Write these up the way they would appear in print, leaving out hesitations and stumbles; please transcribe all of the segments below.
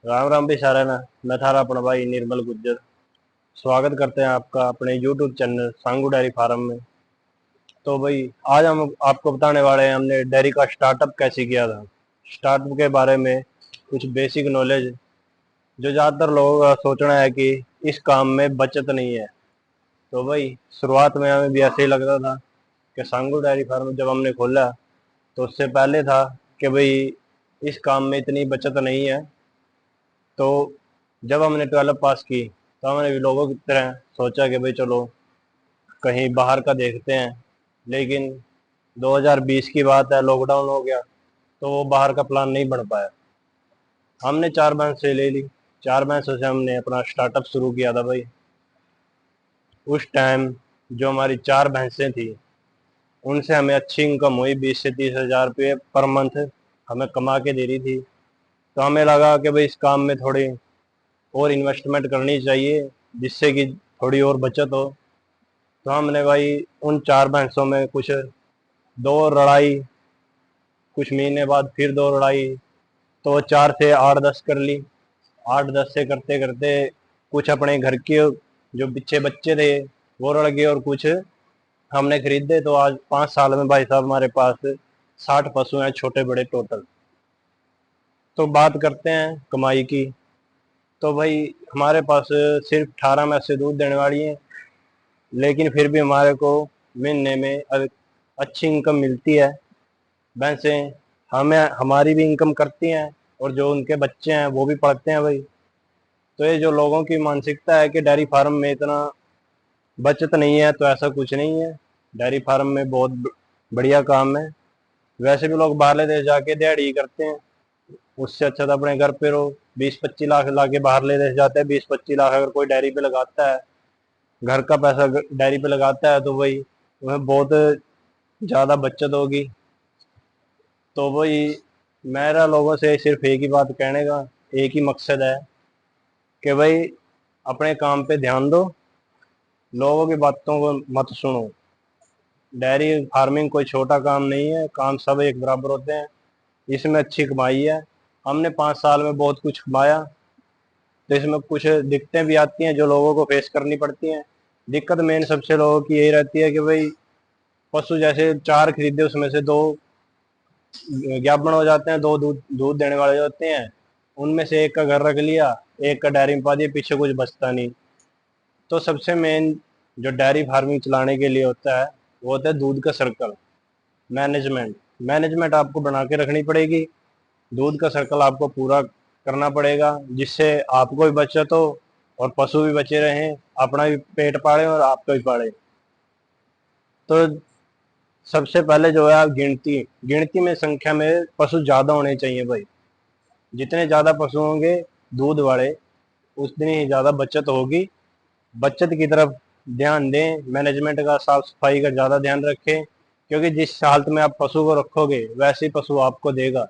राम राम भी सारा ना। मैं थारा अपना भाई निर्मल गुज्जर। स्वागत करते हैं आपका अपने YouTube चैनल सांगू डेयरी फार्म में। तो भाई आज हम आपको बताने वाले हैं हमने डेयरी का स्टार्टअप कैसे किया था। स्टार्टअप के बारे में कुछ बेसिक नॉलेज जो ज़्यादातर लोगों का सोचना है कि इस काम में बचत नहीं है। तो भाई शुरुआत में हमें भी ऐसे ही लगता था कि सांगू डेयरी फार्म जब हमने खोला तो उससे पहले था कि भाई इस काम में इतनी बचत नहीं है। तो जब हमने 12 पास की तो हमने भी लोगों की तरह सोचा कि भाई चलो कहीं बाहर का देखते हैं। लेकिन 2020 की बात है, लॉकडाउन हो गया तो वो बाहर का प्लान नहीं बन पाया। हमने 4 भैंसें ले ली। 4 भैंसों से हमने अपना स्टार्टअप शुरू किया था भाई। उस टाइम जो हमारी 4 भैंसें थी उनसे हमें अच्छी इनकम हुई, 20 से 30 हज़ार रुपये पर मंथ हमें कमा के दे रही थी। तो हमें लगा कि भाई इस काम में थोड़ी और इन्वेस्टमेंट करनी चाहिए जिससे कि थोड़ी और बचत हो। तो हमने भाई उन 4 भैंसों में कुछ दो लड़ाई, कुछ महीने बाद फिर दो लड़ाई, तो 4 से 8 10 कर ली। 8 10 से करते करते कुछ अपने घर के जो पीछे बच्चे थे वो रड़ गए और कुछ हमने खरीदे। तो आज 5 साल में भाई साहब हमारे पास 60 पशु हैं, छोटे बड़े टोटल। तो बात करते हैं कमाई की। तो भाई हमारे पास सिर्फ 18 में से दूध देने वाली हैं, लेकिन फिर भी हमारे को महीने में अच्छी इनकम मिलती है। भैंसें हमें हमारी भी इनकम करती हैं और जो उनके बच्चे हैं वो भी पढ़ते हैं भाई। तो ये जो लोगों की मानसिकता है कि डेयरी फार्म में इतना बचत नहीं है, तो ऐसा कुछ नहीं है। डेयरी फार्म में बहुत बढ़िया काम है। वैसे भी लोग बाहरले देश जाके दिहाड़ी करते हैं, उससे अच्छा तो अपने घर पे रहो। 20 25 लाख ला के बाहरले देश जाते हैं। 20 25 लाख अगर कोई डेयरी पे लगाता है, घर का पैसा डेयरी पे लगाता है, तो भाई उसमें बहुत ज़्यादा बचत होगी। तो वही मेरा लोगों से सिर्फ एक ही बात कहने का एक ही मकसद है कि भाई अपने काम पे ध्यान दो, लोगों की बातों को मत सुनो। डेयरी फार्मिंग कोई छोटा काम नहीं है, काम सब एक बराबर होते हैं। इसमें अच्छी कमाई है। हमने 5 साल में बहुत कुछ कमाया। तो इसमें कुछ दिक्कतें भी आती हैं जो लोगों को फेस करनी पड़ती हैं। दिक्कत मेन सबसे लोगों की यही रहती है कि भाई पशु जैसे 4 खरीदे उसमें से 2 ज्ञापन हो जाते हैं, 2 दूध दूध देने वाले जो होते हैं उनमें से एक का घर रख लिया, एक का डेयरी में पा दिया, पीछे कुछ बचता नहीं। तो सबसे मेन जो डेयरी फार्मिंग चलाने के लिए होता है वो होता है दूध का सर्कल, मैनेजमेंट। मैनेजमेंट आपको बना के रखनी पड़ेगी। दूध का सर्कल आपको पूरा करना पड़ेगा जिससे आपको भी बचत हो और पशु भी बचे रहें, अपना भी पेट पाले और आपका भी पाले। तो सबसे पहले जो है आप गिनती गिनती में संख्या में पशु ज़्यादा होने चाहिए भाई। जितने ज़्यादा पशु होंगे दूध वाले उतनी ही ज़्यादा बचत होगी। बचत की तरफ ध्यान दें, मैनेजमेंट का, साफ सफाई का ज़्यादा ध्यान रखें, क्योंकि जिस हालत में आप पशु को रखोगे वैसे ही पशु आपको देगा।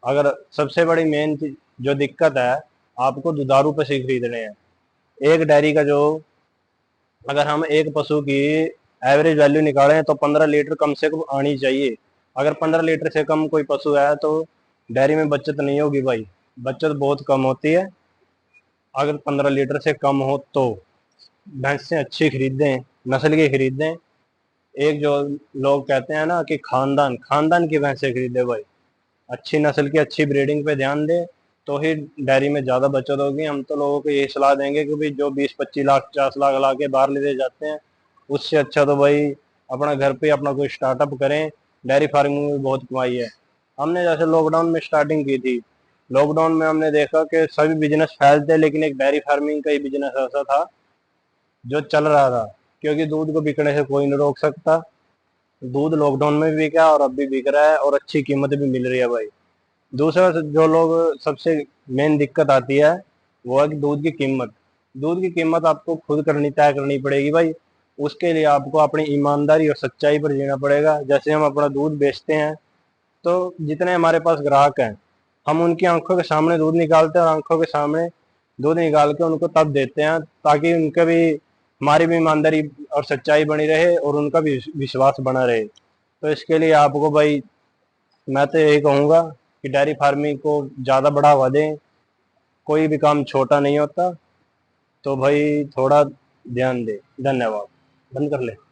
अगर सबसे बड़ी मेन जो दिक्कत है, आपको दुधारू पशु खरीदने हैं। एक डेयरी का जो अगर हम एक पशु की एवरेज वैल्यू निकालें तो 15 लीटर कम से कम आनी चाहिए। अगर 15 लीटर से कम कोई पशु है तो डेयरी में बचत नहीं होगी भाई, बचत बहुत कम होती है। अगर 15 लीटर से कम हो तो भैंसें अच्छी खरीदें, नस्ल की खरीदें। एक जो लोग कहते हैं ना कि खानदान खानदान की भैंसें खरीदे भाई, अच्छी नस्ल की अच्छी ब्रीडिंग पे ध्यान दें, तो ही डेयरी में ज़्यादा बचत होगी। हम तो लोगों को यही सलाह देंगे कि भाई जो 20 25 लाख 50 लाख ला के बाहर ले जाते हैं उससे अच्छा तो भाई अपना घर पे अपना कोई स्टार्टअप करें। डेयरी फार्मिंग में बहुत कमाई है। हमने जैसे लॉकडाउन में स्टार्टिंग की थी, लॉकडाउन में हमने देखा कि सभी बिजनेस फैलते, लेकिन एक डेयरी फार्मिंग का ही बिजनेस ऐसा था जो चल रहा था, क्योंकि दूध को बिकने से कोई नहीं रोक सकता। दूध लॉकडाउन में भी बिका और अब भी बिक रहा है और अच्छी कीमत भी मिल रही है भाई। दूसरा जो लोग सबसे मेन दिक्कत आती है वो है कि दूध की कीमत। दूध की कीमत आपको खुद तय करनी पड़ेगी भाई। उसके लिए आपको अपनी ईमानदारी और सच्चाई पर जीना पड़ेगा। जैसे हम अपना दूध बेचते हैं तो जितने हमारे पास ग्राहक हैं हम उनकी आंखों के सामने दूध निकालते हैं और आंखों के सामने दूध निकाल के उनको तब देते हैं ताकि उनका भी, हमारी भी ईमानदारी और सच्चाई बनी रहे और उनका भी विश्वास बना रहे। तो इसके लिए आपको भाई मैं तो यही कहूँगा कि डेयरी फार्मिंग को ज़्यादा बढ़ावा दें। कोई भी काम छोटा नहीं होता, तो भाई थोड़ा ध्यान दे। धन्यवाद। बंद कर ले।